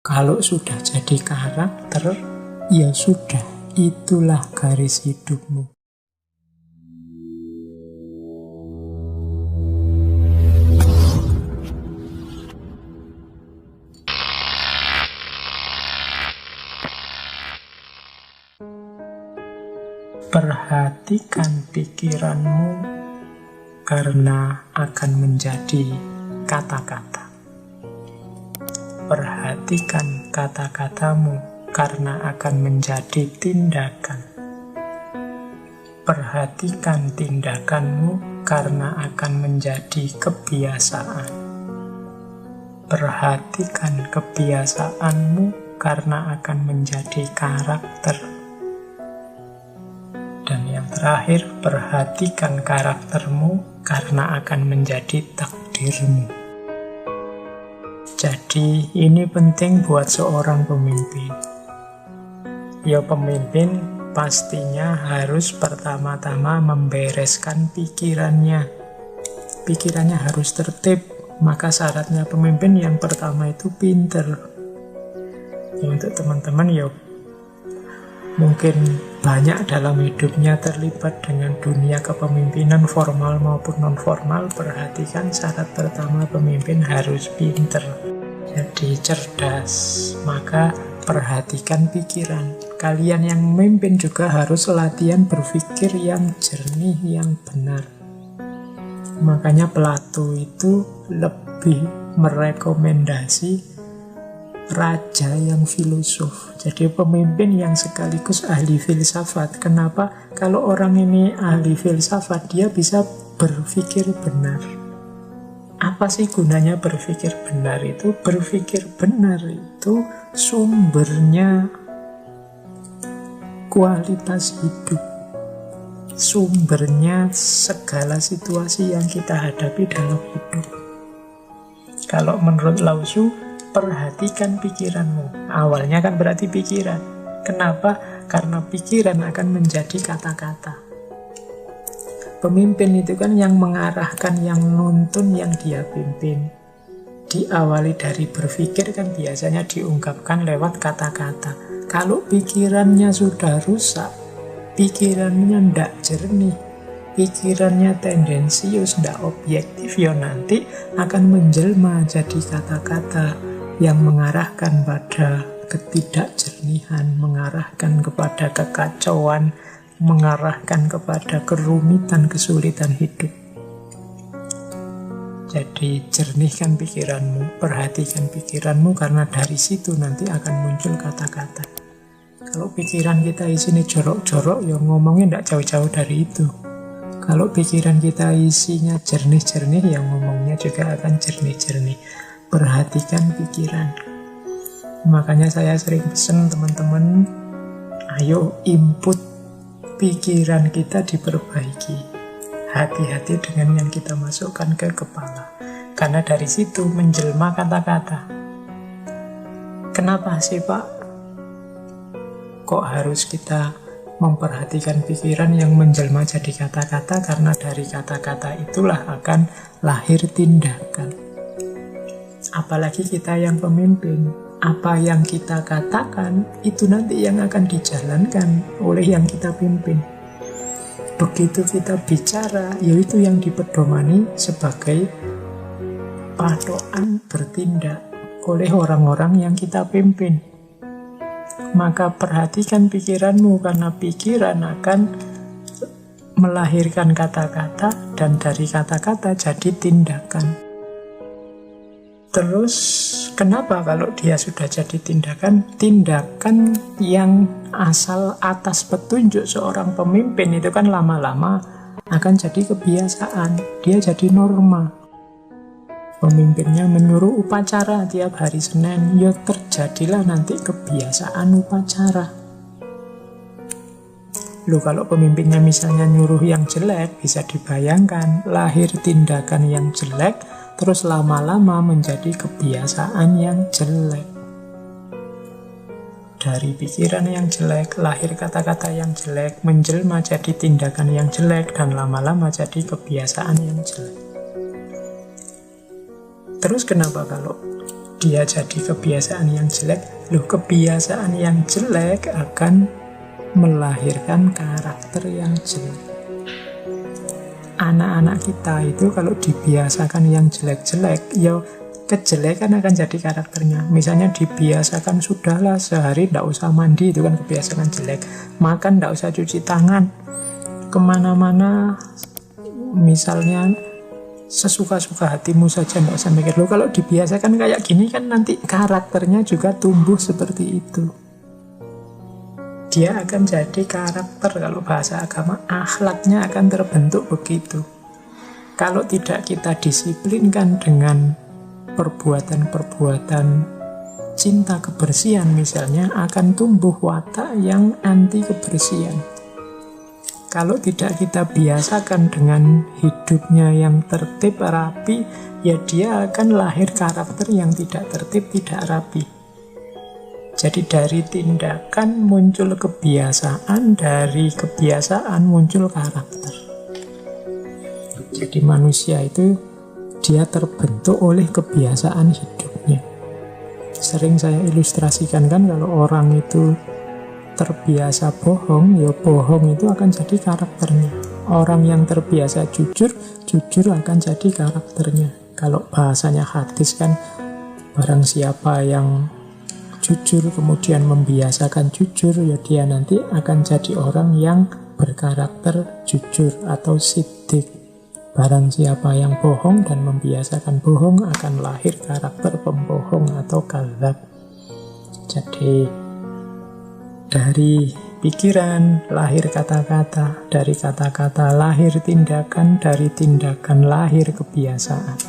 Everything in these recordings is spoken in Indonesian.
Kalau sudah jadi karakter, ya sudah, itulah garis hidupmu. Perhatikan pikiranmu karena akan menjadi kata-kata. Perhatikan kata-katamu karena akan menjadi tindakan. Perhatikan tindakanmu karena akan menjadi kebiasaan. Perhatikan kebiasaanmu karena akan menjadi karakter. Dan yang terakhir, perhatikan karaktermu karena akan menjadi takdirmu. Jadi ini penting buat seorang pemimpin. Ya, pemimpin pastinya harus pertama-tama membereskan pikirannya. Pikirannya harus tertib, maka syaratnya pemimpin yang pertama itu pinter. Ya, untuk teman-teman ya mungkin banyak dalam hidupnya terlibat dengan dunia kepemimpinan formal maupun non-formal. Perhatikan syarat pertama pemimpin harus pinter, jadi cerdas. Maka perhatikan pikiran. Kalian yang memimpin juga harus latihan berpikir yang jernih, yang benar. Makanya Plato itu lebih merekomendasi raja yang filosof. Jadi pemimpin yang sekaligus ahli filsafat. Kenapa? Kalau orang ini ahli filsafat, dia bisa berpikir benar. Apa sih gunanya berpikir benar itu? Berpikir benar itu sumbernya kualitas hidup. Sumbernya segala situasi yang kita hadapi dalam hidup. Kalau menurut Lao Tzu, perhatikan pikiranmu. Awalnya kan berarti pikiran. Kenapa? Karena pikiran akan menjadi kata-kata. Pemimpin itu kan yang mengarahkan, yang nuntun, yang dia pimpin. Diawali dari berpikir kan biasanya diungkapkan lewat kata-kata. Kalau pikirannya sudah rusak, pikirannya tidak jernih, pikirannya tendensius, tidak objektif, ya nanti akan menjelma jadi kata-kata yang mengarahkan pada ketidakjernihan, mengarahkan kepada kekacauan, mengarahkan kepada kerumitan, kesulitan hidup. Jadi jernihkan pikiranmu, perhatikan pikiranmu, karena dari situ nanti akan muncul kata-kata. Kalau pikiran kita isinya jorok-jorok, ya ngomongnya tidak jauh-jauh dari itu. Kalau pikiran kita isinya jernih-jernih, ya ngomongnya juga akan jernih-jernih. Perhatikan pikiran. Makanya saya sering pesan teman-teman, ayo input pikiran kita diperbaiki. Hati-hati dengan yang kita masukkan ke kepala, karena dari situ menjelma kata-kata. Kenapa sih Pak? Kok harus kita memperhatikan pikiran yang menjelma jadi kata-kata? Karena dari kata-kata itulah akan lahir tindakan. Apalagi kita yang pemimpin, apa yang kita katakan itu nanti yang akan dijalankan oleh yang kita pimpin. Begitu kita bicara, yaitu yang dipedomani sebagai patokan bertindak oleh orang-orang yang kita pimpin. Maka perhatikan pikiranmu, karena pikiran akan melahirkan kata-kata, dan dari kata-kata jadi tindakan. Terus kenapa kalau dia sudah jadi tindakan? Tindakan yang asal atas petunjuk seorang pemimpin itu kan lama-lama akan jadi kebiasaan. Dia jadi norma. Pemimpinnya menyuruh upacara tiap hari Senin, ya terjadilah nanti kebiasaan upacara. Loh, kalau pemimpinnya misalnya nyuruh yang jelek, bisa dibayangkan lahir tindakan yang jelek, terus lama-lama menjadi kebiasaan yang jelek. Dari pikiran yang jelek, lahir kata-kata yang jelek, menjelma jadi tindakan yang jelek, dan lama-lama jadi kebiasaan yang jelek. Terus kenapa kalau dia jadi kebiasaan yang jelek. Loh, kebiasaan yang jelek akan melahirkan karakter yang jelek. Anak-anak kita itu kalau dibiasakan yang jelek-jelek, ya kejelekan akan jadi karakternya. Misalnya dibiasakan sudahlah sehari tidak usah mandi, itu kan kebiasaan jelek. Makan tidak usah cuci tangan, kemana-mana misalnya sesuka-suka hatimu saja, tidak usah mikir. Loh, kalau dibiasakan kayak gini kan nanti karakternya juga tumbuh seperti itu. Dia akan jadi karakter, kalau bahasa agama akhlaknya akan terbentuk begitu. Kalau tidak kita disiplinkan dengan perbuatan-perbuatan cinta kebersihan misalnya, akan tumbuh watak yang anti kebersihan. Kalau tidak kita biasakan dengan hidupnya yang tertib, rapi, ya dia akan lahir karakter yang tidak tertib, tidak rapi. Jadi dari tindakan muncul kebiasaan, dari kebiasaan muncul karakter. Jadi manusia itu dia terbentuk oleh kebiasaan hidupnya. Sering saya ilustrasikan kan, kalau orang itu terbiasa bohong, ya bohong itu akan jadi karakternya. Orang yang terbiasa jujur, jujur akan jadi karakternya. Kalau bahasanya hadis kan, barang siapa yang jujur kemudian membiasakan jujur, ya dia nanti akan jadi orang yang berkarakter jujur atau siddiq. Barang siapa yang bohong dan membiasakan bohong akan lahir karakter pembohong atau kadzab. Jadi dari pikiran lahir kata-kata, dari kata-kata lahir tindakan, dari tindakan lahir kebiasaan.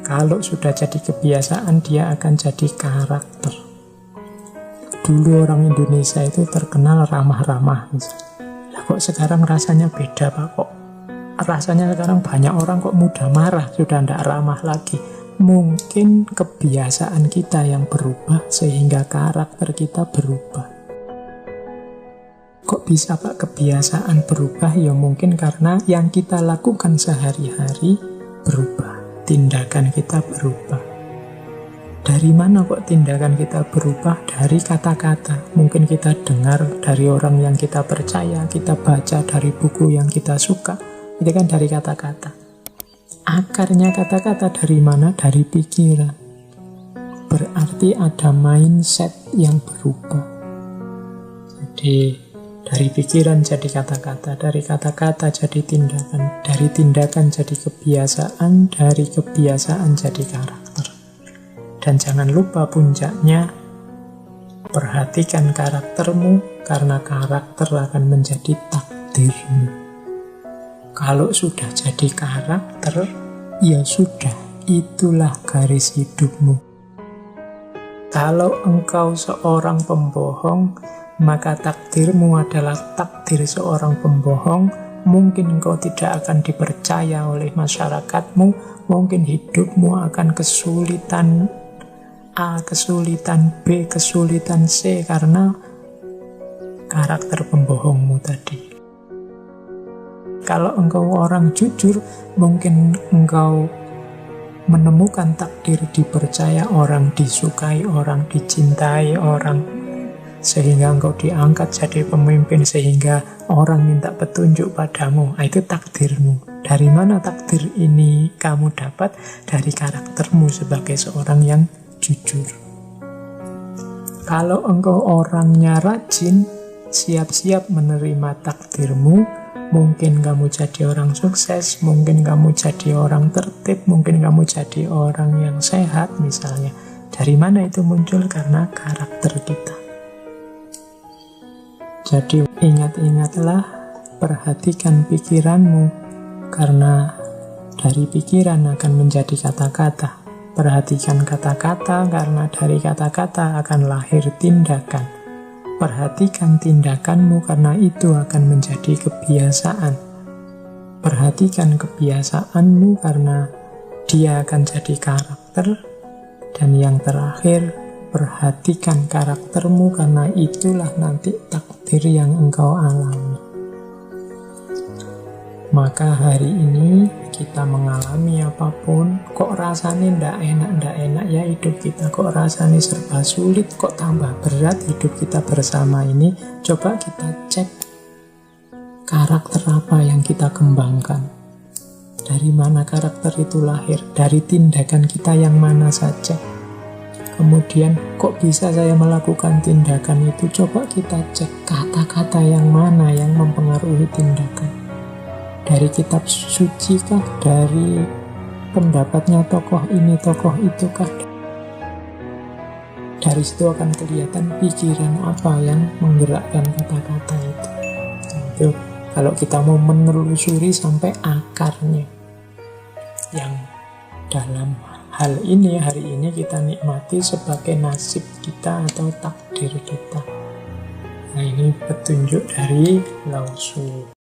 Kalau sudah jadi kebiasaan, dia akan jadi karakter. Dulu orang Indonesia itu terkenal ramah-ramah. Lah kok sekarang rasanya beda, Pak? Kok rasanya sekarang banyak orang kok mudah marah, sudah tidak ramah lagi. Mungkin kebiasaan kita yang berubah sehingga karakter kita berubah. Kok bisa, Pak, kebiasaan berubah? Ya mungkin karena yang kita lakukan sehari-hari berubah, tindakan kita berubah. Dari mana kok tindakan kita berubah? Dari kata-kata. Mungkin kita dengar dari orang yang kita percaya, kita baca dari buku yang kita suka. Itu kan dari kata-kata. Akarnya kata-kata dari mana? Dari pikiran. Berarti ada mindset yang berubah. Jadi dari pikiran jadi kata-kata, dari kata-kata jadi tindakan, dari tindakan jadi kebiasaan, dari kebiasaan jadi karakter. Dan jangan lupa puncaknya, perhatikan karaktermu, karena karakter akan menjadi takdirmu. Kalau sudah jadi karakter, ya sudah, itulah garis hidupmu. Kalau engkau seorang pembohong, maka takdirmu adalah takdir seorang pembohong. Mungkin engkau tidak akan dipercaya oleh masyarakatmu, mungkin hidupmu akan kesulitan A, kesulitan B, kesulitan C, karena karakter pembohongmu tadi. Kalau engkau orang jujur, mungkin engkau menemukan takdir dipercaya orang, disukai orang, dicintai orang, sehingga engkau diangkat jadi pemimpin, sehingga orang minta petunjuk padamu. Itu takdirmu. Dari mana takdir ini kamu dapat? Dari karaktermu sebagai seorang yang jujur. Kalau engkau orangnya rajin, siap-siap menerima takdirmu. Mungkin kamu jadi orang sukses, mungkin kamu jadi orang tertib, mungkin kamu jadi orang yang sehat misalnya. Dari mana itu muncul? Karena karakter kita. Jadi ingat-ingatlah, perhatikan pikiranmu, karena dari pikiran akan menjadi kata-kata. Perhatikan kata-kata, karena dari kata-kata akan lahir tindakan. Perhatikan tindakanmu, karena itu akan menjadi kebiasaan. Perhatikan kebiasaanmu, karena dia akan jadi karakter. Dan yang terakhir, perhatikan karaktermu, karena itulah nanti takdir yang engkau alami. Maka hari ini kita mengalami apapun, kok rasanya ndak enak ya hidup kita, kok rasanya serba sulit, kok tambah berat hidup kita bersama ini. Coba kita cek karakter apa yang kita kembangkan. Dari mana karakter itu lahir? Dari tindakan kita yang mana saja. Kemudian kok bisa saya melakukan tindakan itu? Coba kita cek kata-kata yang mana yang mempengaruhi tindakan. Dari kitab suci kah? Dari pendapatnya tokoh ini, tokoh itu kah? Dari situ akan kelihatan pikiran apa yang menggerakkan kata-kata itu. Itu kalau kita mau menelusuri sampai akarnya. Yang dalam hal ini, hari ini kita nikmati sebagai nasib kita atau takdir kita. Nah, ini petunjuk dari Lao Tzu.